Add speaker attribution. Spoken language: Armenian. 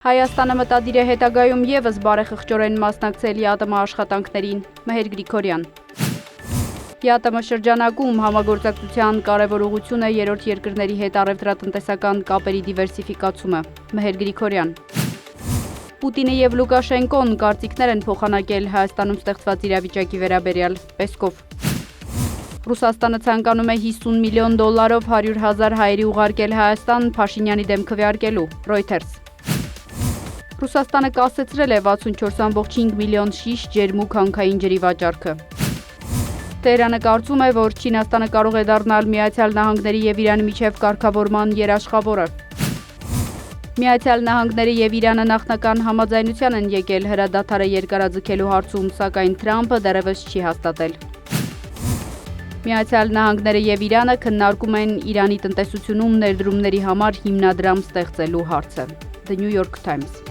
Speaker 1: Հայաստանը մտադիր է հետագայում ևս բարեխղճորեն մասնակցել ԵԱՏՄ աշխատանքներին, Մհեր Գրիգորյան։ ԵԱՏՄ շրջանակում համագործակցության կարևորությունը երրորդ երկրների հետ առևտրատնտեսական կապերի դիվերսիֆիկացումը, Մհեր Գրիգորյան։ Պուտինը և Լուկաշենկոն կարծիքներ են փոխանակել Հայաստանում ստեղծված իրավիճակի վերաբերյալ, Պեսկով։ Ռուսաստանը ցանկանում է $50 միլիոն 100,000 հայերի ուղարկել Հայաստան Փաշինյանի դեմ քվեարկելու, Reuters։ Ռուսաստանը կասեցրել է 64.5 միլիոն շիշ ջերմուկ հանքային ջրի վաճառքը։ Տեհրանը կարծում է, որ Չինաստանը կարող է դառնալ Միացյալ Նահանգների և Իրանի միջև կարգավորման երաշխավորը։ Միացյալ Նահանգները և Իրանը նախնական համաձայնության են եկել հրադադարը երկարաձգելու հարցում, սակայն Թրամփը դեռևս չի հաստատել։ Միացյալ Նահանգները և Իրանը քննարկում են Իրանի տնտեսությունում ներդրումների համար հիմնադրամ ստեղծելու հարցը, The New York Times։